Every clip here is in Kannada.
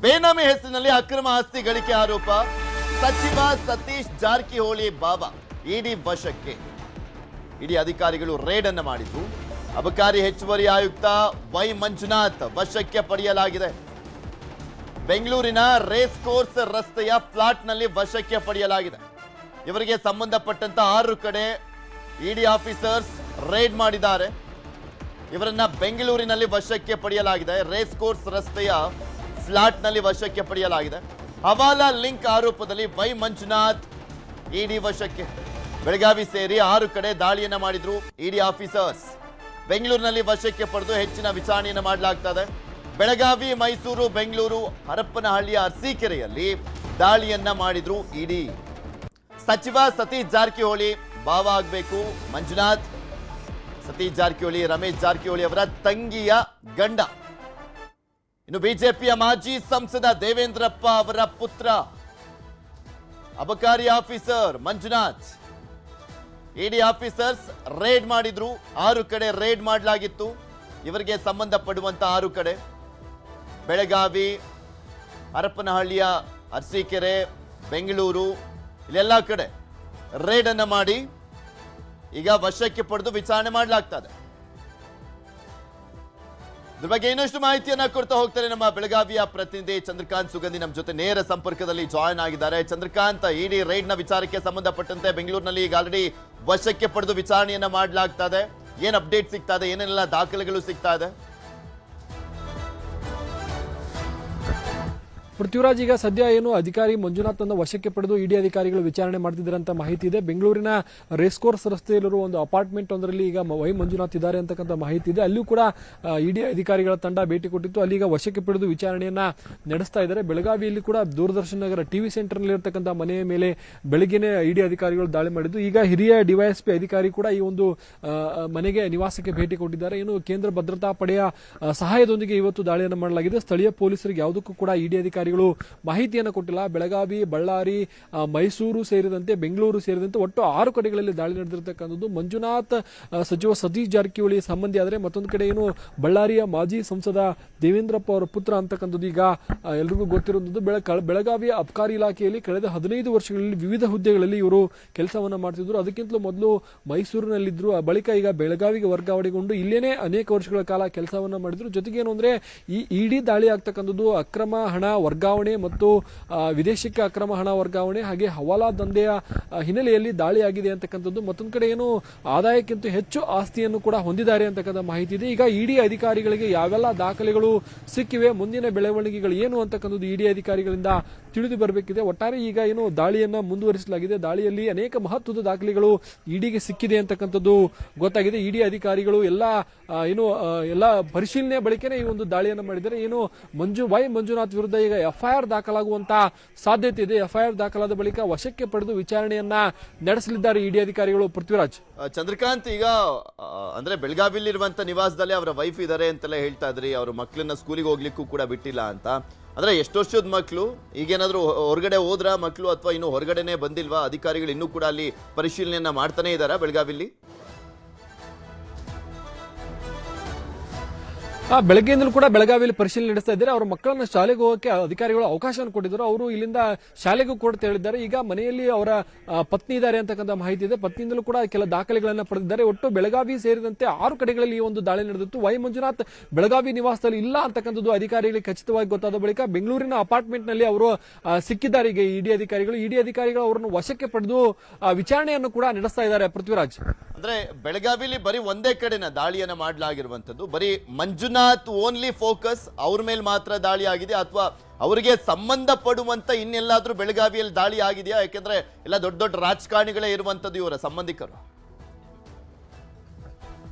ಬೇನಾಮಿ ಹೆಸರಿನಲ್ಲಿ ಅಕ್ರಮ ಆಸ್ತಿ ಗಳಿಕೆ ಆರೋಪ ಸಚಿವ ಸತೀಶ್ ಜಾರಕಿಹೊಳಿ ಬಾಬಾ ಇಡಿ ವಶಕ್ಕೆ. ಇಡಿ ಅಧಿಕಾರಿಗಳು ರೇಡ್ ಅನ್ನು ಮಾಡಿದ್ದು. ಅಬಕಾರಿ ಹೆಚ್ಚುವರಿ ಆಯುಕ್ತ ವೈ ಮಂಜುನಾಥ್ ವಶಕ್ಕೆ ಪಡೆಯಲಾಗಿದೆ. ಬೆಂಗಳೂರಿನ ರೇಸ್ ಕೋರ್ಸ್ ರಸ್ತೆಯ ಫ್ಲಾಟ್ನಲ್ಲಿ ವಶಕ್ಕೆ ಪಡೆಯಲಾಗಿದೆ. ಇವರಿಗೆ ಸಂಬಂಧಪಟ್ಟಂತ 6 ಕಡೆ ಇಡಿ ಆಫೀಸರ್ಸ್ ರೇಡ್ ಮಾಡಿದ್ದಾರೆ. ಇವರನ್ನ ಬೆಂಗಳೂರಿನಲ್ಲಿ ವಶಕ್ಕೆ ಪಡೆಯಲಾಗಿದೆ. ರೇಸ್ ಕೋರ್ಸ್ ರಸ್ತೆಯ ಫ್ಲಾಟ್ನಲ್ಲಿ ವಶಕ್ಕೆ ಪಡೆಯಲಾಗಿದೆ. ಹವಾಲಾ ಲಿಂಕ್ ಆರೋಪದಲ್ಲಿ ವೈ ಮಂಜುನಾಥ್ ಇಡಿ ವಶಕ್ಕೆ. ಬೆಳಗಾವಿ ಸೇರಿ 6 ಕಡೆ ದಾಳಿಯನ್ನ ಮಾಡಿದ್ರು ಇಡಿ ಆಫೀಸರ್ಸ್. ಬೆಂಗಳೂರಿನಲ್ಲಿ ವಶಕ್ಕೆ ಪಡೆದು ಹೆಚ್ಚಿನ ವಿಚಾರಣೆಯನ್ನು ಮಾಡಲಾಗ್ತದೆ. ಬೆಳಗಾವಿ, ಮೈಸೂರು, ಬೆಂಗಳೂರು, ಹರಪನಹಳ್ಳಿಯ ಅರಸೀಕೆರೆಯಲ್ಲಿ ದಾಳಿಯನ್ನ ಮಾಡಿದ್ರು ಇಡಿ. ಸಚಿವ ಸತೀಶ್ ಜಾರಕಿಹೊಳಿ ಬಾವ ಆಗಬೇಕು ಮಂಜುನಾಥ್. ಸತೀಶ್ ಜಾರಕಿಹೊಳಿ ರಮೇಶ್ ಜಾರಕಿಹೊಳಿ ಅವರ ತಂಗಿಯ ಗಂಡ. ಇನ್ನು ಬಿಜೆಪಿಯ ಮಾಜಿ ಸಂಸದ ದೇವೇಂದ್ರಪ್ಪ ಅವರ ಪುತ್ರ ಅಬಕಾರಿ ಆಫೀಸರ್ ಮಂಜುನಾಥ್. ಇಡಿ ಆಫೀಸರ್ಸ್ ರೇಡ್ ಮಾಡಿದ್ರು. 6 ಕಡೆ ರೇಡ್ ಮಾಡಲಾಗಿತ್ತು. ಇವರಿಗೆ ಸಂಬಂಧಪಡುವಂತ 6 ಕಡೆ ಬೆಳಗಾವಿ, ಹರಪನಹಳ್ಳಿಯ ಅರಸೀಕೆರೆ, ಬೆಂಗಳೂರು ಇಲ್ಲೆಲ್ಲ ಕಡೆ ರೇಡ್ ಅನ್ನ ಮಾಡಿ ಈಗ ವಶಕ್ಕೆ ಪಡೆದು ವಿಚಾರಣೆ ಮಾಡಲಾಗ್ತದೆ. ಇದ್ರ ಬಗ್ಗೆ ಇನ್ನಷ್ಟು ಮಾಹಿತಿಯನ್ನ ಕೊಡ್ತಾ ಹೋಗ್ತಾರೆ ನಮ್ಮ ಬೆಳಗಾವಿಯ ಪ್ರತಿನಿಧಿ ಚಂದ್ರಕಾಂತ್ ಸುಗಂಧಿ ನಮ್ಮ ಜೊತೆ ನೇರ ಸಂಪರ್ಕದಲ್ಲಿ ಜಾಯಿನ್ ಆಗಿದ್ದಾರೆ. ಚಂದ್ರಕಾಂತ್, ಇಡಿ ರೈಡ್ ನ ವಿಚಾರಕ್ಕೆ ಸಂಬಂಧಪಟ್ಟಂತೆ ಬೆಂಗಳೂರಿನಲ್ಲಿ ಈಗ ಆಲ್ರೆಡಿ ವಶಕ್ಕೆ ಪಡೆದು ವಿಚಾರಣೆಯನ್ನ ಮಾಡಲಾಗ್ತಾ ಇದೆ. ಏನ್ ಅಪ್ಡೇಟ್ ಸಿಗ್ತಾ ಇದೆ, ಏನೆಲ್ಲ ದಾಖಲೆಗಳು ಸಿಗ್ತಾ ಇದೆ? ಪೃಥ್ವಿರಾಜ್, ಈಗ ಸದ್ಯ ಏನು ಅಧಿಕಾರಿ ಮಂಜುನಾಥ್ ಅನ್ನು ವಶಕ್ಕೆ ಪಡೆದು ಇಡಿ ಅಧಿಕಾರಿಗಳು ವಿಚಾರಣೆ ಮಾಡ್ತಿದ್ದಾರಂತ ಮಾಹಿತಿ ಇದೆ. ಬೆಂಗಳೂರಿನ ರೇಸ್ ಕೋರ್ಸ್ ರಸ್ತೆಯಲ್ಲಿರುವ ಒಂದು ಅಪಾರ್ಟ್ಮೆಂಟ್ ಒಂದರಲ್ಲಿ ಈಗ ವೈ ಮಂಜುನಾಥ್ ಇದ್ದಾರೆ ಅಂತಕ್ಕಂಥ ಮಾಹಿತಿ ಇದೆ. ಅಲ್ಲೂ ಕೂಡ ಇಡಿ ಅಧಿಕಾರಿಗಳ ತಂಡ ಭೇಟಿ ಕೊಟ್ಟಿತ್ತು. ಅಲ್ಲಿ ಈಗ ವಶಕ್ಕೆ ಪಡೆದು ವಿಚಾರಣೆಯನ್ನ ನಡೆಸ್ತಾ ಇದ್ದಾರೆ. ಬೆಳಗಾವಿಯಲ್ಲಿ ಕೂಡ ದೂರದರ್ಶನ ನಗರ ಟಿವಿ ಸೆಂಟರ್ ನಲ್ಲಿ ಇರತಕ್ಕಂಥ ಮನೆಯ ಮೇಲೆ ಬೆಳಗ್ಗೆನೆ ಇಡಿ ಅಧಿಕಾರಿಗಳು ದಾಳಿ ಮಾಡಿದ್ದು. ಈಗ ಹಿರಿಯ ಡಿವೈಎಸ್ಪಿ ಅಧಿಕಾರಿ ಕೂಡ ಈ ಒಂದು ಮನೆಗೆ ನಿವಾಸಕ್ಕೆ ಭೇಟಿ ಕೊಟ್ಟಿದ್ದಾರೆ. ಏನು ಕೇಂದ್ರ ಭದ್ರತಾ ಪಡೆಯ ಸಹಾಯದೊಂದಿಗೆ ಇವತ್ತು ದಾಳಿಯನ್ನು ಮಾಡಲಾಗಿದೆ. ಸ್ಥಳೀಯ ಪೊಲೀಸರಿಗೆ ಯಾವುದಕ್ಕೂ ಕೂಡ ಇಡಿ ಅಧಿಕಾರಿಗಳು ಮಾಹಿತಿಯನ್ನು ಕೊಟ್ಟಿಲ್ಲ. ಬೆಳಗಾವಿ, ಬಳ್ಳಾರಿ, ಮೈಸೂರು ಸೇರಿದಂತೆ ಬೆಂಗಳೂರು ಸೇರಿದಂತೆ ಒಟ್ಟು 6 ಕಡೆಗಳಲ್ಲಿ ದಾಳಿ ನಡೆದಿರತಕ್ಕಂಥದ್ದು. ಮಂಜುನಾಥ್ ಸಚಿವ ಸತೀಶ್ ಜಾರಕಿಹೊಳಿ ಸಂಬಂಧಿ ಆದರೆ ಮತ್ತೊಂದು ಕಡೆ ಏನು ಬಳ್ಳಾರಿಯ ಮಾಜಿ ಸಂಸದ ದೇವೇಂದ್ರಪ್ಪ ಅವರ ಪುತ್ರ ಅಂತಕ್ಕಂಥದ್ದು ಈಗ ಎಲ್ರಿಗೂ ಗೊತ್ತಿರುವಂಥದ್ದು. ಬೆಳಗಾವಿಯ ಅಬಕಾರಿ ಇಲಾಖೆಯಲ್ಲಿ ಕಳೆದ 15 ವರ್ಷಗಳಲ್ಲಿ ವಿವಿಧ ಹುದ್ದೆಗಳಲ್ಲಿ ಇವರು ಕೆಲಸವನ್ನ ಮಾಡ್ತಿದ್ರು. ಅದಕ್ಕಿಂತಲೂ ಮೊದಲು ಮೈಸೂರಿನಲ್ಲಿದ್ರು. ಬಳಿಕ ಈಗ ಬೆಳಗಾವಿಗೆ ವರ್ಗಾವಣೆಗೊಂಡು ಇಲ್ಲೇನೆ ಅನೇಕ ವರ್ಷಗಳ ಕಾಲ ಕೆಲಸವನ್ನ ಮಾಡಿದ್ರು. ಜೊತೆಗೆ ಏನು ಅಂದ್ರೆ ಈ ಇಡಿ ದಾಳಿ ಆಗ್ತಕ್ಕಂಥದ್ದು ಅಕ್ರಮ ಹಣ ವರ್ಗಾವಣೆ ಮತ್ತು ವಿದೇಶಕ್ಕೆ ಅಕ್ರಮ ಹಣ ವರ್ಗಾವಣೆ ಹಾಗೆ ಹವಾಲಾ ದಂಧೆಯ ಹಿನ್ನೆಲೆಯಲ್ಲಿ ದಾಳಿಯಾಗಿದೆ ಅಂತಕ್ಕಂಥದ್ದು. ಮತ್ತೊಂದು ಕಡೆ ಏನು ಆದಾಯಕ್ಕಿಂತ ಹೆಚ್ಚು ಆಸ್ತಿಯನ್ನು ಕೂಡ ಹೊಂದಿದ್ದಾರೆ ಅಂತಕ್ಕಂಥ ಮಾಹಿತಿ ಇದೆ. ಈಗ ಇಡಿ ಅಧಿಕಾರಿಗಳಿಗೆ ಯಾವೆಲ್ಲ ದಾಖಲೆಗಳು ಸಿಕ್ಕಿವೆ, ಮುಂದಿನ ಬೆಳವಣಿಗೆಗಳು ಏನು ಅಂತಕ್ಕಂಥದ್ದು ಇಡಿ ಅಧಿಕಾರಿಗಳಿಂದ ತಿಳಿದು ಬರಬೇಕಿದೆ. ಒಟ್ಟಾರೆ ಈಗ ಏನು ದಾಳಿಯನ್ನ ಮುಂದುವರಿಸಲಾಗಿದೆ. ದಾಳಿಯಲ್ಲಿ ಅನೇಕ ಮಹತ್ವದ ದಾಖಲೆಗಳು ಇಡಿಗೆ ಸಿಕ್ಕಿದೆ ಅಂತಕ್ಕಂಥದ್ದು ಗೊತ್ತಾಗಿದೆ. ಇಡಿ ಅಧಿಕಾರಿಗಳು ಎಲ್ಲ ಪರಿಶೀಲನೆ ಬಳಿಕನೇ ಈ ಒಂದು ದಾಳಿಯನ್ನು ಮಾಡಿದ್ದಾರೆ. ಏನು ವೈ ಮಂಜುನಾಥ್ ವಿರುದ್ಧ ಈಗ ಎಫ್ಐಆರ್ ದಾಖಲಾಗುವಂತಹ ಸಾಧ್ಯತೆ ಇದೆ. ಎಫ್ಐಆರ್ ದಾಖಲಾದ ಬಳಿಕ ವಶಕ್ಕೆ ಪಡೆದು ವಿಚಾರಣೆಯನ್ನ ನಡೆಸಲಿದ್ದಾರೆ ಇಡಿ ಅಧಿಕಾರಿಗಳು. ಪೃಥ್ವಿರಾಜ್, ಚಂದ್ರಕಾಂತ್, ಈಗ ಅಂದ್ರೆ ಬೆಳಗಾವಿಯಲ್ಲಿರುವಂತ ನಿವಾಸದಲ್ಲಿ ಅವರ ವೈಫ್ ಇದಾರೆ ಅಂತೆಲ್ಲ ಹೇಳ್ತಾ ಇದ್ರಿ. ಅವ್ರ ಮಕ್ಕಳನ್ನ ಸ್ಕೂಲಿಗೆ ಹೋಗ್ಲಿಕ್ಕೂ ಕೂಡ ಬಿಟ್ಟಿಲ್ಲ ಅಂತ. ಅಂದ್ರೆ ಎಷ್ಟು ವರ್ಷದ ಮಕ್ಕಳು? ಈಗೇನಾದ್ರು ಹೊರಗಡೆ ಹೋದ್ರ ಮಕ್ಕಳು ಅಥವಾ ಇನ್ನು ಹೊರಗಡೆನೆ ಬಂದಿಲ್ವಾ? ಅಧಿಕಾರಿಗಳು ಇನ್ನೂ ಕೂಡ ಅಲ್ಲಿ ಪರಿಶೀಲನೆಯನ್ನ ಮಾಡ್ತಾನೆ ಇದ್ದಾರಾ ಬೆಳಗಾವಿಯಲ್ಲಿ? ಬೆಳಗ್ಗೆಯಿಂದಲೂ ಕೂಡ ಬೆಳಗಾವಿಯಲ್ಲಿ ಪರಿಶೀಲನೆ ನಡೆಸ್ತಾ ಇದ್ದಾರೆ. ಅವರ ಮಕ್ಕಳನ್ನ ಶಾಲೆಗೆ ಹೋಗಕ್ಕೆ ಅಧಿಕಾರಿಗಳು ಅವಕಾಶವನ್ನು ಕೊಟ್ಟಿದ್ದರು. ಅವರು ಇಲ್ಲಿಂದ ಶಾಲೆಗೂ ಕೂಡ ಹೇಳಿದ್ದಾರೆ. ಈಗ ಮನೆಯಲ್ಲಿ ಅವರ ಪತ್ನಿ ಇದ್ದಾರೆ ಅಂತಕ್ಕಂಥ ಮಾಹಿತಿ ಇದೆ. ಪತ್ನಿಯಿಂದಲೂ ಕೂಡ ಕೆಲ ದಾಖಲೆಗಳನ್ನ ಪಡೆದಿದ್ದಾರೆ. ಒಟ್ಟು ಬೆಳಗಾವಿ ಸೇರಿದಂತೆ 6 ಕಡೆಗಳಲ್ಲಿ ಈ ಒಂದು ದಾಳಿ ನಡೆದಿತ್ತು. ವೈ ಮಂಜುನಾಥ್ ಬೆಳಗಾವಿ ನಿವಾಸದಲ್ಲಿ ಇಲ್ಲ ಅಂತಕ್ಕಂಥದ್ದು ಅಧಿಕಾರಿಗಳಿಗೆ ಖಚಿತವಾಗಿ ಗೊತ್ತಾದ ಬಳಿಕ ಬೆಂಗಳೂರಿನ ಅಪಾರ್ಟ್ಮೆಂಟ್ ನಲ್ಲಿ ಅವರು ಸಿಕ್ಕಿದ್ದಾರೆ. ಈಗ ಇಡಿ ಅಧಿಕಾರಿಗಳು ಅವರನ್ನು ವಶಕ್ಕೆ ಪಡೆದು ವಿಚಾರಣೆಯನ್ನು ಕೂಡ ನಡೆಸ್ತಾ ಇದ್ದಾರೆ. ಪೃಥ್ವಿರಾಜ್, ಅಂದ್ರೆ ಬೆಳಗಾವಿಯಲ್ಲಿ ಬರೀ ಒಂದೇ ಕಡೆನ ದಾಳಿಯನ್ನ ಮಾಡಲಾಗಿರುವಂತದ್ದು. ಬರೀ ಮಂಜುನಾಥ್ ಓನ್ಲಿ ಫೋಕಸ್ ಅವ್ರ ಮೇಲೆ ಮಾತ್ರ ದಾಳಿ ಆಗಿದೆ ಅಥವಾ ಅವರಿಗೆ ಸಂಬಂಧ ಪಡುವಂತ ಇನ್ನೆಲ್ಲಾದ್ರೂ ಬೆಳಗಾವಿಯಲ್ಲಿ ದಾಳಿ ಆಗಿದೆಯಾ? ಯಾಕೆಂದ್ರೆ ಎಲ್ಲ ದೊಡ್ಡ ದೊಡ್ಡ ರಾಜಕಾರಣಿಗಳೇ ಇರುವಂತದ್ದು ಇವರ ಸಂಬಂಧಿಕರು.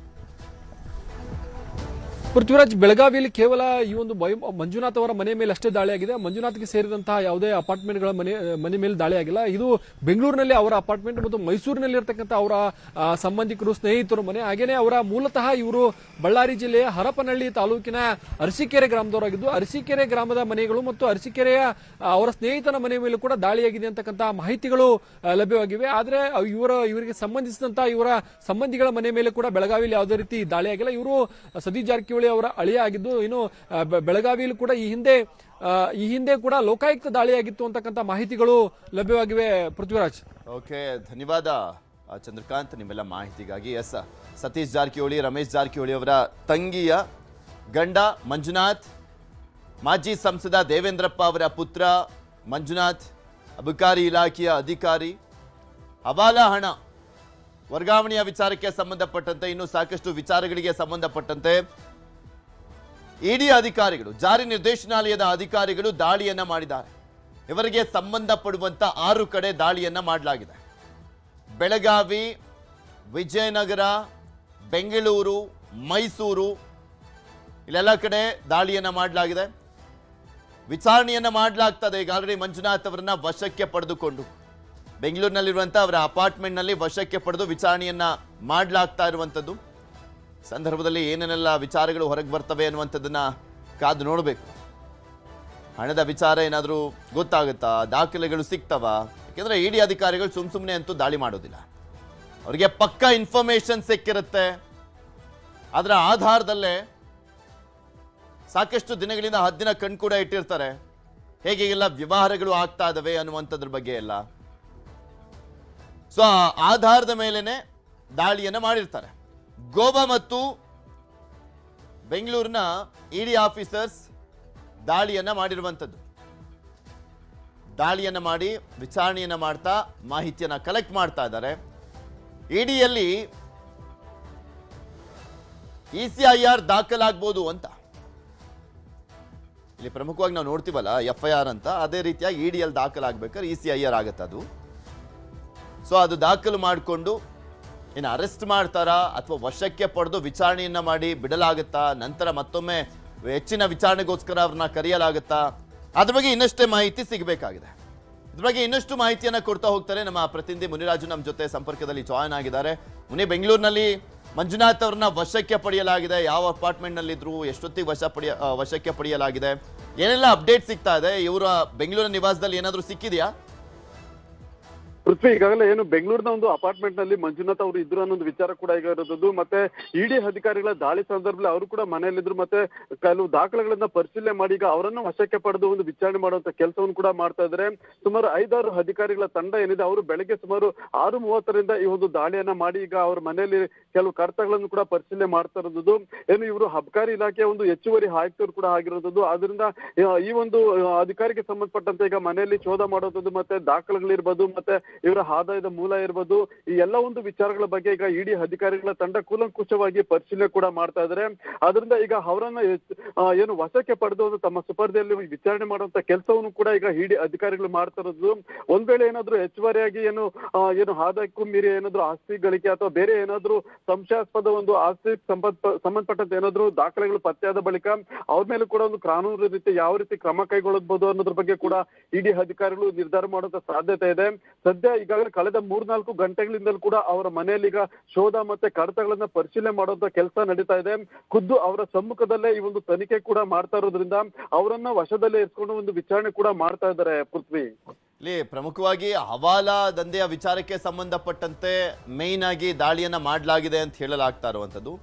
ಪೃಥ್ವಿರಾಜ್, ಬೆಳಗಾವಿಯಲ್ಲಿ ಕೇವಲ ಈ ಒಂದು ಮಂಜುನಾಥ್ ಅವರ ಮನೆ ಮೇಲೆ ಅಷ್ಟೇ ದಾಳಿಯಾಗಿದೆ. ಮಂಜುನಾಥ್ಗೆ ಸೇರಿದಂತಹ ಯಾವುದೇ ಅಪಾರ್ಟ್ಮೆಂಟ್ಗಳ ಮನೆ ಮೇಲೆ ದಾಳಿ ಆಗಿಲ್ಲ. ಇದು ಬೆಂಗಳೂರಿನಲ್ಲಿ ಅವರ ಅಪಾರ್ಟ್ಮೆಂಟ್ ಮತ್ತು ಮೈಸೂರಿನಲ್ಲಿ ಇರತಕ್ಕಂಥ ಅವರ ಸಂಬಂಧಿಕರು, ಸ್ನೇಹಿತರು ಮನೆ. ಹಾಗೇನೆ ಅವರ ಮೂಲತಃ ಇವರು ಬಳ್ಳಾರಿ ಜಿಲ್ಲೆಯ ಹರಪನಹಳ್ಳಿ ತಾಲೂಕಿನ ಅರಸೀಕೆರೆ ಗ್ರಾಮದವರಾಗಿದ್ದು, ಅರಸೀಕೆರೆ ಗ್ರಾಮದ ಮನೆಗಳು ಮತ್ತು ಅರಸೀಕೆರೆಯ ಅವರ ಸ್ನೇಹಿತನ ಮನೆ ಮೇಲೂ ಕೂಡ ದಾಳಿಯಾಗಿದೆ ಅಂತಕ್ಕಂಥ ಮಾಹಿತಿಗಳು ಲಭ್ಯವಾಗಿವೆ. ಆದರೆ ಇವರಿಗೆ ಸಂಬಂಧಿಸಿದಂತಹ ಇವರ ಸಂಬಂಧಿಗಳ ಮನೆ ಮೇಲೆ ಕೂಡ ಬೆಳಗಾವಿಯಲ್ಲಿ ಯಾವುದೇ ರೀತಿ ದಾಳಿಯಾಗಿಲ್ಲ. ಇವರು ಸತೀಶ್ ಜಾರಕಿಹೊಳಿ ಜಾರಕಿಹೊಳಿ ಅವರ ಅಳಿಯ ಆಗಿದ್ದು. ಇನ್ನು ಬೆಳಗಾವಿಯಲ್ಲಿ ಕೂಡ ಈ ಹಿಂದೆ ಕೂಡ ಲೋಕಾಯುಕ್ತ ದಾಳಿಯಾಗಿತ್ತು ಅಂತಕ್ಕಂಥ ಮಾಹಿತಿಗಳು ಲಭ್ಯವಾಗಿವೆ. ಪೃಥ್ವಿರಾಜ್. ಓಕೆ, ಧನ್ಯವಾದ ಚಂದ್ರಕಾಂತ್ ನಿಮ್ಮೆಲ್ಲ ಮಾಹಿತಿಗಾಗಿ. ಎಸ್, ಸತೀಶ್ ಜಾರಕಿಹೊಳಿ, ರಮೇಶ್ ಜಾರಕಿಹೊಳಿ ಅವರ ತಂಗಿಯ ಗಂಡ ಮಂಜುನಾಥ್, ಮಾಜಿ ಸಂಸದ ದೇವೇಂದ್ರಪ್ಪ ಅವರ ಪುತ್ರ ಮಂಜುನಾಥ್, ಅಬಕಾರಿ ಇಲಾಖೆಯ ಅಧಿಕಾರಿ. ಹವಾಲಾ ಹಣ ವರ್ಗಾವಣೆಯ ವಿಚಾರಕ್ಕೆ ಸಂಬಂಧಪಟ್ಟಂತೆ ಇನ್ನೂ ಸಾಕಷ್ಟು ವಿಚಾರಗಳಿಗೆ ಸಂಬಂಧಪಟ್ಟಂತೆ ಇಡಿ ಅಧಿಕಾರಿಗಳು, ಜಾರಿ ನಿರ್ದೇಶನಾಲಯದ ಅಧಿಕಾರಿಗಳು ದಾಳಿಯನ್ನ ಮಾಡಿದ್ದಾರೆ. ಇವರಿಗೆ ಸಂಬಂಧಪಡುವಂತ 6 ಕಡೆ ದಾಳಿಯನ್ನ ಮಾಡಲಾಗಿದೆ. ಬೆಳಗಾವಿ, ವಿಜಯನಗರ, ಬೆಂಗಳೂರು, ಮೈಸೂರು ಇಲ್ಲೆಲ್ಲ ಕಡೆ ದಾಳಿಯನ್ನ ಮಾಡಲಾಗಿದೆ. ವಿಚಾರಣೆಯನ್ನ ಮಾಡಲಾಗ್ತದೆ. ಈಗ ಆಲ್ರೆಡಿ ಮಂಜುನಾಥ್ ಅವರನ್ನ ವಶಕ್ಕೆ ಪಡೆದುಕೊಂಡು ಬೆಂಗಳೂರಿನಲ್ಲಿರುವಂತಹ ಅವರ ಅಪಾರ್ಟ್ಮೆಂಟ್ನಲ್ಲಿ ವಶಕ್ಕೆ ಪಡೆದು ವಿಚಾರಣೆಯನ್ನ ಮಾಡಲಾಗ್ತಾ ಇರುವಂಥದ್ದು. ಸಂದರ್ಭದಲ್ಲಿ ಏನೇನೆಲ್ಲ ವಿಚಾರಗಳು ಹೊರಗೆ ಬರ್ತವೆ ಅನ್ನುವಂಥದ್ದನ್ನ ಕಾದು ನೋಡಬೇಕು. ಹಣದ ವಿಚಾರ ಏನಾದರೂ ಗೊತ್ತಾಗುತ್ತಾ, ದಾಖಲೆಗಳು ಸಿಗ್ತವ? ಯಾಕೆಂದ್ರೆ ಇಡಿ ಅಧಿಕಾರಿಗಳು ಸುಮ್ಮನೆ ಅಂತೂ ದಾಳಿ ಮಾಡೋದಿಲ್ಲ. ಅವರಿಗೆ ಪಕ್ಕಾ ಇನ್ಫಾರ್ಮೇಶನ್ ಸಿಕ್ಕಿರುತ್ತೆ. ಅದರ ಆಧಾರದಲ್ಲೇ ಸಾಕಷ್ಟು ದಿನಗಳಿಂದ ಹದ್ದಿನ ಕಣ್ ಕೂಡ ಇಟ್ಟಿರ್ತಾರೆ. ಹೇಗೆಲ್ಲ ವ್ಯವಹಾರಗಳು ಆಗ್ತಾ ಇದಾವೆ ಅನ್ನುವಂಥದ್ರ ಬಗ್ಗೆ ಎಲ್ಲ. ಸೊ ಆಧಾರದ ಮೇಲೆನೆ ದಾಳಿಯನ್ನ ಮಾಡಿರ್ತಾರೆ. ಗೋವಾ ಮತ್ತು ಬೆಂಗಳೂರಿನ ಇಡಿ ಆಫೀಸರ್ಸ್ ದಾಳಿಯನ್ನ ಮಾಡಿರುವಂಥದ್ದು. ದಾಳಿಯನ್ನ ಮಾಡಿ ವಿಚಾರಣೆಯನ್ನ ಮಾಡ್ತಾ ಮಾಹಿತಿಯನ್ನ ಕಲೆಕ್ಟ್ ಮಾಡ್ತಾ ಇದ್ದಾರೆ. ಇಡಿಯಲ್ಲಿ ECIR ದಾಖಲಾಗಬಹುದು ಅಂತ ಇಲ್ಲಿ ಪ್ರಮುಖವಾಗಿ ನಾವು ನೋಡ್ತೀವಲ್ಲ, FIR ಅಂತ. ಅದೇ ರೀತಿಯಾಗಿ ಇಡಿಯಲ್ಲಿ ದಾಖಲಾಗಬೇಕಾದ್ರೆ ECIR ಆಗತ್ತೆ ಅದು. ಸೊ ಅದು ದಾಖಲು ಮಾಡಿಕೊಂಡು ಇನ್ನು ಅರೆಸ್ಟ್ ಮಾಡ್ತಾರಾ ಅಥವಾ ವಶಕ್ಕೆ ಪಡೆದು ವಿಚಾರಣೆಯನ್ನ ಮಾಡಿ ಬಿಡಲಾಗುತ್ತಾ, ನಂತರ ಮತ್ತೊಮ್ಮೆ ಹೆಚ್ಚಿನ ವಿಚಾರಣೆಗೋಸ್ಕರ ಅವ್ರನ್ನ ಕರೆಯಲಾಗುತ್ತಾ, ಅದ್ರ ಬಗ್ಗೆ ಇನ್ನಷ್ಟೇ ಮಾಹಿತಿ ಸಿಗಬೇಕಾಗಿದೆ. ಇದ್ರ ಬಗ್ಗೆ ಇನ್ನಷ್ಟು ಮಾಹಿತಿಯನ್ನ ಕೊಡ್ತಾ ಹೋಗ್ತಾರೆ ನಮ್ಮ ಪ್ರತಿನಿಧಿ ಮುನಿರಾಜು ನಮ್ಮ ಜೊತೆ ಸಂಪರ್ಕದಲ್ಲಿ ಜಾಯ್ನ್ ಆಗಿದ್ದಾರೆ. ಮುನಿ, ಬೆಂಗಳೂರಿನಲ್ಲಿ ಮಂಜುನಾಥ್ ಅವ್ರನ್ನ ವಶಕ್ಕೆ ಪಡೆಯಲಾಗಿದೆ. ಯಾವ ಅಪಾರ್ಟ್ಮೆಂಟ್ ನಲ್ಲಿ ಇದ್ರು, ಎಷ್ಟೊತ್ತಿಗೆ ವಶಕ್ಕೆ ಪಡೆಯಲಾಗಿದೆ, ಏನೆಲ್ಲ ಅಪ್ಡೇಟ್ ಸಿಗ್ತಾ ಇದೆ? ಇವರ ಬೆಂಗಳೂರಿನ ನಿವಾಸದಲ್ಲಿ ಏನಾದರೂ ಸಿಕ್ಕಿದೆಯಾ? ಪೃಥ್ವಿ, ಈಗಾಗಲೇ ಏನು ಬೆಂಗಳೂರಿನ ಒಂದು ಅಪಾರ್ಟ್ಮೆಂಟ್ ನಲ್ಲಿ ಮಂಜುನಾಥ್ ಅವರು ಇದ್ರು ಅನ್ನೋ ಒಂದು ವಿಚಾರ ಕೂಡ ಈಗ ಇರೋದು. ಮತ್ತೆ ಇಡಿ ಅಧಿಕಾರಿಗಳ ದಾಳಿ ಸಂದರ್ಭದಲ್ಲಿ ಅವರು ಕೂಡ ಮನೆಯಲ್ಲಿದ್ರು. ಮತ್ತೆ ಕೆಲವು ದಾಖಲೆಗಳನ್ನ ಪರಿಶೀಲನೆ ಮಾಡಿ ಈಗ ಅವರನ್ನು ವಶಕ್ಕೆ ಪಡೆದು ಒಂದು ವಿಚಾರಣೆ ಮಾಡುವಂತ ಕೆಲಸವನ್ನು ಕೂಡ ಮಾಡ್ತಾ ಇದ್ದಾರೆ. ಸುಮಾರು 5-6 ಅಧಿಕಾರಿಗಳ ತಂಡ ಏನಿದೆ ಅವರು ಬೆಳಗ್ಗೆ ಸುಮಾರು 6:30ರಿಂದ ಈ ಒಂದು ದಾಳಿಯನ್ನ ಮಾಡಿ ಈಗ ಅವ್ರ ಮನೆಯಲ್ಲಿ ಕೆಲವು ಕಡತಗಳನ್ನು ಕೂಡ ಪರಿಶೀಲನೆ ಮಾಡ್ತಾ ಇರೋದು. ಏನು ಇವರು ಅಬಕಾರಿ ಇಲಾಖೆಯ ಒಂದು ಹೆಚ್ಚುವರಿ ಆಯುಕ್ತರು ಕೂಡ ಆಗಿರೋದು. ಆದ್ರಿಂದ ಈ ಒಂದು ಅಧಿಕಾರಿಗೆ ಸಂಬಂಧಪಟ್ಟಂತೆ ಈಗ ಮನೆಯಲ್ಲಿ ಶೋಧ ಮಾಡುವಂಥದ್ದು, ಮತ್ತೆ ದಾಖಲೆಗಳಿರ್ಬೋದು, ಮತ್ತೆ ಇವರ ಆದಾಯದ ಮೂಲ ಇರ್ಬೋದು, ಈ ಎಲ್ಲ ಒಂದು ವಿಚಾರಗಳ ಬಗ್ಗೆ ಈಗ ಇಡಿ ಅಧಿಕಾರಿಗಳ ತಂಡ ಕೂಲಂಕುಷವಾಗಿ ಪರಿಶೀಲನೆ ಕೂಡ ಮಾಡ್ತಾ ಇದ್ದಾರೆ. ಆದ್ರಿಂದ ಈಗ ಅವರನ್ನ ಏನು ವಶಕ್ಕೆ ಪಡೆದು ತಮ್ಮ ಸುಪರ್ದಿಯಲ್ಲಿ ವಿಚಾರಣೆ ಮಾಡುವಂತ ಕೆಲಸವನ್ನು ಕೂಡ ಈಗ ಇಡಿ ಅಧಿಕಾರಿಗಳು ಮಾಡ್ತಾ ಇರೋದು. ಒಂದ್ ವೇಳೆ ಏನಾದ್ರು ಹೆಚ್ಚುವರಿಯಾಗಿ ಏನು ಆದಾಯಕ್ಕೂ ಮೀರಿ ಏನಾದ್ರು ಆಸ್ತಿ ಗಳಿಕೆ ಅಥವಾ ಬೇರೆ ಏನಾದ್ರು ಸಂಶಯಾಸ್ಪದ ಒಂದು ಆಸ್ತಿ ಸಂಬಂಧಪಟ್ಟಂತೆ ಏನಾದ್ರು ದಾಖಲೆಗಳು ಪತ್ತೆಯಾದ ಬಳಿಕ ಅವ್ರ ಮೇಲೆ ಕೂಡ ಒಂದು ಕಾನೂನು ರೀತಿ ಯಾವ ರೀತಿ ಕ್ರಮ ಕೈಗೊಳ್ಳಬಹುದು ಅನ್ನೋದ್ರ ಬಗ್ಗೆ ಕೂಡ ಇಡಿ ಅಧಿಕಾರಿಗಳು ನಿರ್ಧಾರ ಮಾಡುವಂತ ಸಾಧ್ಯತೆ ಇದೆ. ಸದ್ಯ ಈಗಾಗಲೇ ಕಳೆದ 3-4 ಗಂಟೆಗಳಿಂದಲೂ ಕೂಡ ಅವರ ಮನೆಯಲ್ಲಿ ಈಗ ಶೋಧ ಮತ್ತೆ ಕಡತಗಳನ್ನ ಪರಿಶೀಲನೆ ಮಾಡುವಂತ ಕೆಲಸ ನಡೀತಾ ಇದೆ. ಖುದ್ದು ಅವರ ಸಮ್ಮುಖದಲ್ಲೇ ಈ ಒಂದು ತನಿಖೆ ಕೂಡ ಮಾಡ್ತಾ ಇರೋದ್ರಿಂದ ಅವರನ್ನ ವಶದಲ್ಲೇ ಇರಿಸಿಕೊಂಡು ಒಂದು ವಿಚಾರಣೆ ಕೂಡ ಮಾಡ್ತಾ ಇದ್ದಾರೆ. ಪೃಥ್ವಿ, ಇಲ್ಲಿ ಪ್ರಮುಖವಾಗಿ ಹವಾಲಾ ದಂಧೆಯ ವಿಚಾರಕ್ಕೆ ಸಂಬಂಧಪಟ್ಟಂತೆ ಮೇನ್ ಆಗಿ ದಾಳಿಯನ್ನ ಮಾಡಲಾಗಿದೆ ಅಂತ ಹೇಳಲಾಗ್ತಾ ಇರುವಂತದ್ದು.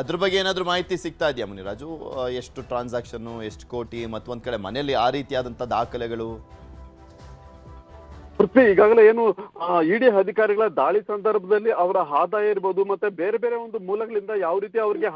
ಅದ್ರ ಬಗ್ಗೆ ಏನಾದ್ರು ಮಾಹಿತಿ ಸಿಗ್ತಾ ಇದೆಯಾ ಮುನಿರಾಜು? ಎಷ್ಟು ಟ್ರಾನ್ಸಾಕ್ಷನ್, ಎಷ್ಟು ಕೋಟಿ, ಮತ್ತೊಂದ್ ಕಡೆ ಮನೆಯಲ್ಲಿ ಆ ರೀತಿಯಾದಂತ ದಾಖಲೆಗಳು? ಪೃಥ್ವಿ, ಈಗಾಗಲೇ ಏನು ಇಡಿ ಅಧಿಕಾರಿಗಳ ದಾಳಿ ಸಂದರ್ಭದಲ್ಲಿ ಅವರ ಆದಾಯ ಇರ್ಬೋದು, ಮತ್ತೆ ಬೇರೆ ಬೇರೆ ಒಂದು ಮೂಲಗಳಿಂದ ಯಾವ ರೀತಿ ಅವರಿಗೆ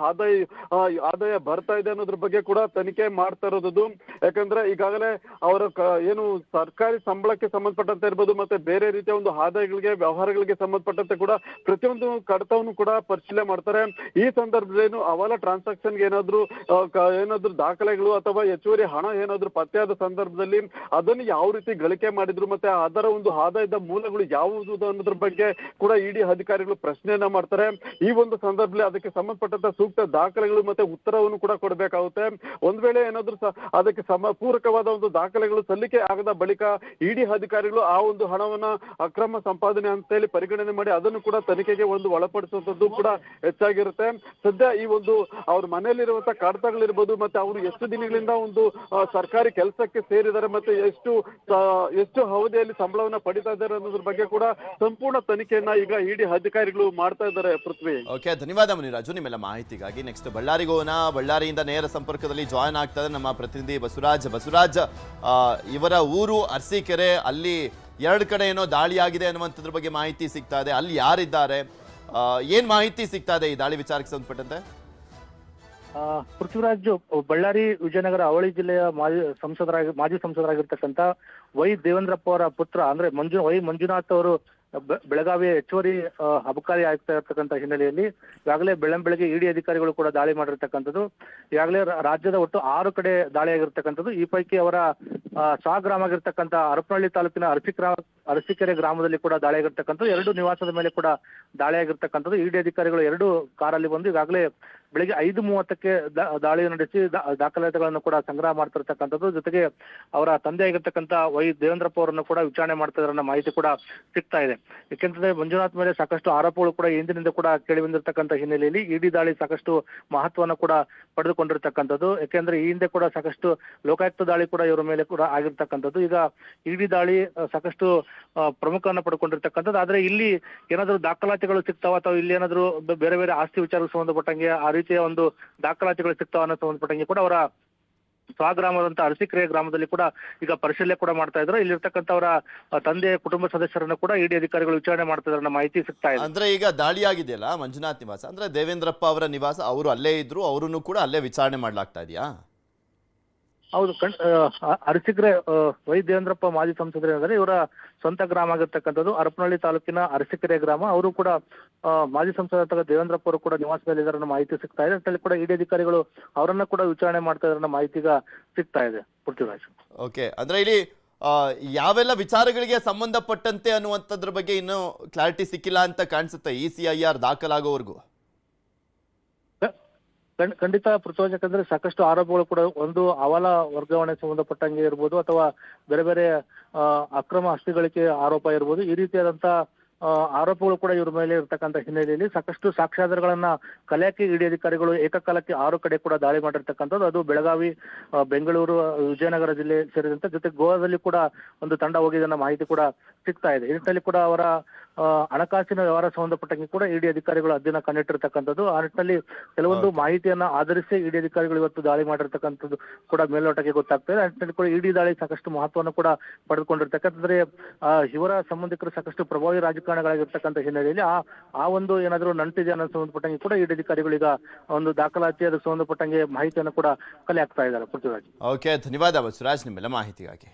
ಆದಾಯ ಬರ್ತಾ ಇದೆ ಅನ್ನೋದ್ರ ಬಗ್ಗೆ ಕೂಡ ತನಿಖೆ ಮಾಡ್ತಾ ಇರೋದು. ಯಾಕಂದ್ರೆ ಈಗಾಗಲೇ ಅವರ ಏನು ಸರ್ಕಾರಿ ಸಂಬಳಕ್ಕೆ ಸಂಬಂಧಪಟ್ಟಂತೆ ಇರ್ಬೋದು, ಮತ್ತೆ ಬೇರೆ ರೀತಿಯ ಒಂದು ಆದಾಯಗಳಿಗೆ, ವ್ಯವಹಾರಗಳಿಗೆ ಸಂಬಂಧಪಟ್ಟಂತೆ ಕೂಡ ಪ್ರತಿಯೊಂದು ಕಡತವನ್ನು ಕೂಡ ಪರಿಶೀಲನೆ ಮಾಡ್ತಾರೆ. ಈ ಸಂದರ್ಭದಲ್ಲಿ ಏನು ಹವಾಲಾ ಟ್ರಾನ್ಸಾಕ್ಷನ್ಗೆ ಏನಾದ್ರು ದಾಖಲೆಗಳು ಅಥವಾ ಹೆಚ್ಚುವರಿ ಹಣ ಏನಾದ್ರು ಪತ್ತೆಯಾದ ಸಂದರ್ಭದಲ್ಲಿ ಅದನ್ನು ಯಾವ ರೀತಿ ಗಳಿಕೆ ಮಾಡಿದ್ರು, ಮತ್ತೆ ಅದರ ಒಂದು ಆದಾಯದ ಮೂಲಗಳು ಯಾವುದು ಅನ್ನೋದ್ರ ಬಗ್ಗೆ ಕೂಡ ಇಡಿ ಅಧಿಕಾರಿಗಳು ಪ್ರಶ್ನೆಯನ್ನ ಮಾಡ್ತಾರೆ. ಈ ಒಂದು ಸಂದರ್ಭದಲ್ಲಿ ಅದಕ್ಕೆ ಸಂಬಂಧಪಟ್ಟಂತ ಸೂಕ್ತ ದಾಖಲೆಗಳು ಮತ್ತೆ ಉತ್ತರವನ್ನು ಕೂಡ ಕೊಡಬೇಕಾಗುತ್ತೆ. ಒಂದ್ ವೇಳೆ ಏನಾದ್ರೂ ಅದಕ್ಕೆ ಪೂರಕವಾದ ಒಂದು ದಾಖಲೆಗಳು ಸಲ್ಲಿಕೆ ಆಗದ ಬಳಿಕ ಇಡಿ ಅಧಿಕಾರಿಗಳು ಆ ಒಂದು ಹಣವನ್ನ ಅಕ್ರಮ ಸಂಪಾದನೆ ಅಂತ ಹೇಳಿ ಪರಿಗಣನೆ ಮಾಡಿ ಅದನ್ನು ಕೂಡ ತನಿಖೆಗೆ ಒಂದು ಒಳಪಡಿಸುವಂತದ್ದು ಕೂಡ ಹೆಚ್ಚಾಗಿರುತ್ತೆ. ಸದ್ಯ ಈ ಒಂದು ಅವ್ರ ಮನೆಯಲ್ಲಿರುವಂತಹ ಕಡತಗಳಿರ್ಬೋದು, ಮತ್ತೆ ಅವರು ಎಷ್ಟು ದಿನಗಳಿಂದ ಒಂದು ಸರ್ಕಾರಿ ಕೆಲಸಕ್ಕೆ ಸೇರಿದ್ದಾರೆ, ಮತ್ತೆ ಎಷ್ಟು ಅವಧಿಯಲ್ಲಿ ಸಂಬಳ ಸಂಬಳವನ್ನ ಪಡಿತಾ ಇದ್ದಾರೆ ಅನ್ನೋದ್ರ ಬಗ್ಗೆ ಕೂಡ ಸಂಪೂರ್ಣ ತನಿಖೆಯನ್ನ ಈಗ ಇಡಿ ಅಧಿಕಾರಿಗಳು ಮಾಡ್ತಾ ಇದ್ದಾರೆ ಪೃಥ್ವಿ. ಓಕೆ, ಧನ್ಯವಾದ ಮುನಿರಾಜು ನಿಮ್ಮೆಲ್ಲ ಮಾಹಿತಿಗಾಗಿ. ನೆಕ್ಸ್ಟ್ ಬಳ್ಳಾರಿಗೆ ಹೋಗೋಣ. ಬಳ್ಳಾರಿಯಿಂದ ನೇರ ಸಂಪರ್ಕದಲ್ಲಿ ಜಾಯ್ನ್ ಆಗ್ತಾರೆ ನಮ್ಮ ಪ್ರತಿನಿಧಿ ಬಸವರಾಜ್. ಇವರ ಊರು ಅರಸೀಕೆರೆ, ಅಲ್ಲಿ 2 ಕಡೆ ಏನೋ ದಾಳಿ ಆಗಿದೆ ಅನ್ನುವಂಥದ್ರ ಬಗ್ಗೆ ಮಾಹಿತಿ ಸಿಗ್ತಾ ಇದೆ. ಅಲ್ಲಿ ಯಾರಿದ್ದಾರೆ, ಏನ್ ಮಾಹಿತಿ ಸಿಗ್ತಾ ಇದೆ ಈ ದಾಳಿ ವಿಚಾರಕ್ಕೆ ಸಂಬಂಧಪಟ್ಟಂತೆ? ಪೃಥ್ವಿರಾಜ್, ಬಳ್ಳಾರಿ ವಿಜಯನಗರ ಅವಳಿ ಜಿಲ್ಲೆಯ ಮಾಜಿ ಸಂಸದರಾಗಿರ್ತಕ್ಕಂಥ ವೈ ದೇವೇಂದ್ರಪ್ಪ ಅವರ ಪುತ್ರ ಅಂದ್ರೆ ವೈ ಮಂಜುನಾಥ್ ಅವರು ಬೆಳಗಾವಿಯ ಹೆಚ್ಚುವರಿ ಅಬಕಾರಿ ಆಯುಕ್ತ ಇರ್ತಕ್ಕಂಥ ಹಿನ್ನೆಲೆಯಲ್ಲಿ ಈಗಾಗಲೇ ಬೆಳಗ್ಗೆ ಇಡಿ ಅಧಿಕಾರಿಗಳು ಕೂಡ ದಾಳಿ ಮಾಡಿರ್ತಕ್ಕಂಥದ್ದು. ಈಗಾಗಲೇ ರಾಜ್ಯದ ಒಟ್ಟು 6 ಕಡೆ ದಾಳಿಯಾಗಿರ್ತಕ್ಕಂಥದ್ದು. ಈ ಪೈಕಿ ಅವರ ಸ್ವಗ್ರಾಮ ಆಗಿರ್ತಕ್ಕಂಥ ಹರಪನಹಳ್ಳಿ ತಾಲೂಕಿನ ಅರಸೀಕೆರೆ ಗ್ರಾಮದಲ್ಲಿ ಕೂಡ ದಾಳಿಯಾಗಿರ್ತಕ್ಕಂಥದ್ದು. 2 ನಿವಾಸದ ಮೇಲೆ ಕೂಡ ದಾಳಿಯಾಗಿರ್ತಕ್ಕಂಥದ್ದು. ಇಡಿ ಅಧಿಕಾರಿಗಳು 2 ಕಾರಲ್ಲಿ ಬಂದು ಈಗಾಗಲೇ ಬೆಳಿಗ್ಗೆ 5:30ಕ್ಕೆ ದಾಳಿ ನಡೆಸಿ ದಾಖಲಾತಿಗಳನ್ನು ಕೂಡ ಸಂಗ್ರಹ ಮಾಡ್ತಿರ್ತಕ್ಕಂಥದ್ದು. ಜೊತೆಗೆ ಅವರ ತಂದೆ ಆಗಿರ್ತಕ್ಕಂಥ ವೈ ದೇವೇಂದ್ರಪ್ಪ ಅವರನ್ನು ಕೂಡ ವಿಚಾರಣೆ ಮಾಡ್ತಾ ಇದ್ದಾರೆ ಅನ್ನೋ ಮಾಹಿತಿ ಕೂಡ ಸಿಗ್ತಾ ಇದೆ. ಯಾಕೆಂತಂದ್ರೆ ಮಂಜುನಾಥ್ ಮೇಲೆ ಸಾಕಷ್ಟು ಆರೋಪಗಳು ಕೂಡ ಹಿಂದಿನಿಂದ ಕೂಡ ಕೇಳಿ ಬಂದಿರತಕ್ಕಂಥ ಹಿನ್ನೆಲೆಯಲ್ಲಿ ಇಡಿ ದಾಳಿ ಸಾಕಷ್ಟು ಮಹತ್ವವನ್ನು ಕೂಡ ಪಡೆದುಕೊಂಡಿರ್ತಕ್ಕಂಥದ್ದು. ಯಾಕೆಂದ್ರೆ ಈ ಹಿಂದೆ ಕೂಡ ಸಾಕಷ್ಟು ಲೋಕಾಯುಕ್ತ ದಾಳಿ ಕೂಡ ಇವರ ಮೇಲೆ ಕೂಡ ಆಗಿರ್ತಕ್ಕಂಥದ್ದು. ಈಗ ಇಡಿ ದಾಳಿ ಸಾಕಷ್ಟು ಪ್ರಮುಖವನ್ನು ಪಡ್ಕೊಂಡಿರ್ತಕ್ಕಂಥದ್ದು. ಆದ್ರೆ ಇಲ್ಲಿ ಏನಾದ್ರು ದಾಖಲಾತಿಗಳು ಸಿಗ್ತಾವ ಅಥವಾ ಇಲ್ಲಿ ಏನಾದ್ರು ಬೇರೆ ಬೇರೆ ಆಸ್ತಿ ವಿಚಾರಕ್ಕೆ ಸಂಬಂಧಪಟ್ಟಂಗೆ ಆ ರೀತಿಯ ಒಂದು ದಾಖಲಾತಿಗಳು ಸಿಗ್ತಾವ ಅನ್ನೋ ಸಂಬಂಧಪಟ್ಟಂಗೆ ಕೂಡ ಅವರ ಸ್ವಗ್ರಾಮದಂತ ಅರಸೀಕೆರೆ ಗ್ರಾಮದಲ್ಲಿ ಕೂಡ ಈಗ ಪರಿಶೀಲನೆ ಕೂಡ ಮಾಡ್ತಾ ಇದ್ರು. ಇಲ್ಲಿರ್ತಕ್ಕಂಥವರ ತಂದೆ ಕುಟುಂಬ ಸದಸ್ಯರನ್ನು ಕೂಡ ಇಡಿ ಅಧಿಕಾರಿಗಳು ವಿಚಾರಣೆ ಮಾಡ್ತಾ ಇದ್ದಾರೆ ಅನ್ನೋ ಮಾಹಿತಿ ಸಿಗ್ತಾ ಇದೆ. ಅಂದ್ರೆ ಈಗ ದಾಳಿ ಆಗಿದೆಯಲ್ಲ ಮಂಜುನಾಥ್ ನಿವಾಸ, ಅಂದ್ರೆ ದೇವೇಂದ್ರಪ್ಪ ಅವರ ನಿವಾಸ, ಅವರು ಅಲ್ಲೇ ಇದ್ರು, ಅವರನ್ನು ಕೂಡ ಅಲ್ಲೇ ವಿಚಾರಣೆ ಮಾಡ್ಲಾಗ್ತಾ ಇದೆಯಾ? ಹೌದು, ಅರಸೀಕೆರೆ ವೈ ದೇವೇಂದ್ರಪ್ಪ ಮಾಜಿ ಸಂಸದರೇನಾದ್ರೆ ಇವರ ಸ್ವಂತ ಗ್ರಾಮ ಆಗಿರ್ತಕ್ಕಂಥದ್ದು ಹರಪನಹಳ್ಳಿ ತಾಲೂಕಿನ ಅರಸೀಕೆರೆ ಗ್ರಾಮ. ಅವರು ಕೂಡ ಮಾಜಿ ಸಂಸದ ದೇವೇಂದ್ರಪ್ಪ ಅವರು ಕೂಡ ನಿವಾಸದಲ್ಲಿದ್ದಾರೆ ಅನ್ನೋ ಮಾಹಿತಿ ಸಿಗ್ತಾ ಇದೆ. ಅಷ್ಟರಲ್ಲಿ ಕೂಡ ಇಡಿ ಅಧಿಕಾರಿಗಳು ಅವರನ್ನ ಕೂಡ ವಿಚಾರಣೆ ಮಾಡ್ತಾ ಇದ್ದಾರೆ ಅನ್ನೋ ಮಾಹಿತಿ ಈಗ ಸಿಗ್ತಾ ಇದೆ ಪೃಥ್ವಿರಾಜ್. ಓಕೆ, ಅಂದ್ರೆ ಇಲ್ಲಿ ಯಾವೆಲ್ಲ ವಿಚಾರಗಳಿಗೆ ಸಂಬಂಧಪಟ್ಟಂತೆ ಅನ್ನುವಂಥದ್ರ ಬಗ್ಗೆ ಇನ್ನೂ ಕ್ಲಾರಿಟಿ ಸಿಕ್ಕಿಲ್ಲ ಅಂತ ಕಾಣಿಸುತ್ತೆ ECIR ದಾಖಲಾಗೋವರೆಗೂ. ಖಂಡಿತ ಪೃಥ್ವಿರಾಜ್, ಯಾಕಂದ್ರೆ ಸಾಕಷ್ಟು ಆರೋಪಗಳು ಕೂಡ ಒಂದು ಹವಾಲ ವರ್ಗಾವಣೆ ಸಂಬಂಧಪಟ್ಟಂಗೆ ಇರ್ಬೋದು ಅಥವಾ ಬೇರೆ ಬೇರೆ ಅಕ್ರಮ ಆಸ್ತಿ ಗಳಿಕೆ ಆರೋಪ ಇರ್ಬೋದು. ಈ ರೀತಿಯಾದಂತ ಆರೋಪಗಳು ಕೂಡ ಇವ್ರ ಮೇಲೆ ಇರ್ತಕ್ಕಂಥ ಹಿನ್ನೆಲೆಯಲ್ಲಿ ಸಾಕಷ್ಟು ಸಾಕ್ಷ್ಯಾಧಾರಗಳನ್ನ ಕಲೆಯಕ್ಕೆ ಇಡಿ ಅಧಿಕಾರಿಗಳು ಏಕಕಾಲಕ್ಕೆ 6 ಕಡೆ ಕೂಡ ದಾಳಿ ಮಾಡಿರ್ತಕ್ಕಂಥದ್ದು. ಅದು ಬೆಳಗಾವಿ, ಬೆಂಗಳೂರು, ವಿಜಯನಗರ ಜಿಲ್ಲೆ ಸೇರಿದಂತೆ ಜೊತೆ ಗೋವಾದಲ್ಲಿ ಕೂಡ ಒಂದು ತಂಡ ಹೋಗಿದೆ ಅನ್ನೋ ಮಾಹಿತಿ ಕೂಡ ಸಿಗ್ತಾ ಇದೆ. ಈ ನಿಟ್ಟಿನಲ್ಲಿ ಕೂಡ ಅವರ ಹಣಕಾಸಿನ ವ್ಯವಹಾರ ಸಂಬಂಧಪಟ್ಟಂಗೆ ಕೂಡ ಇಡಿ ಅಧಿಕಾರಿಗಳು ಅಧ್ಯಯನ ಕಂಡಿಟ್ಟಿರ್ತಕ್ಕಂಥದ್ದು. ಆ ನಿಟ್ಟಿನಲ್ಲಿ ಕೆಲವೊಂದು ಮಾಹಿತಿಯನ್ನ ಆಧರಿಸಿ ಇಡಿ ಅಧಿಕಾರಿಗಳು ಇವತ್ತು ದಾಳಿ ಮಾಡಿರ್ತಕ್ಕಂಥದ್ದು ಕೂಡ ಮೇಲ್ನೋಟಕ್ಕೆ ಗೊತ್ತಾಗ್ತಾ ಇದೆ. ಆ ನಿಟ್ಟಿನಲ್ಲಿ ಕೂಡ ಇಡಿ ದಾಳಿ ಸಾಕಷ್ಟು ಮಹತ್ವವನ್ನು ಕೂಡ ಪಡೆದುಕೊಂಡಿರ್ತಕ್ಕಂಥದ್ರೆ ಇವರ ಸಂಬಂಧಿಕರು ಸಾಕಷ್ಟು ಪ್ರಭಾವಿ ರಾಜಕಾರಣಿಗಳಾಗಿರ್ತಕ್ಕಂಥ ಹಿನ್ನೆಲೆಯಲ್ಲಿ ಆ ಒಂದು ಏನಾದರೂ ನಂಟಿದೆ ಅನ್ನೋ ಸಂಬಂಧಪಟ್ಟಂಗೆ ಕೂಡ ಇಡಿ ಅಧಿಕಾರಿಗಳು ಈಗ ಒಂದು ದಾಖಲಾತಿ ಅದಕ್ಕೆ ಸಂಬಂಧಪಟ್ಟಂಗೆ ಮಾಹಿತಿಯನ್ನು ಕೂಡ ಕಲೆ ಹಾಕ್ತಾ ಇದ್ದಾರೆ ಪೃಥ್ವಿರಾಜ್. ಓಕೆ, ಧನ್ಯವಾದ ಬಸವರಾಜ್ ನಿಮ್ಮೆಲ್ಲ ಮಾಹಿತಿಗಾಗಿ.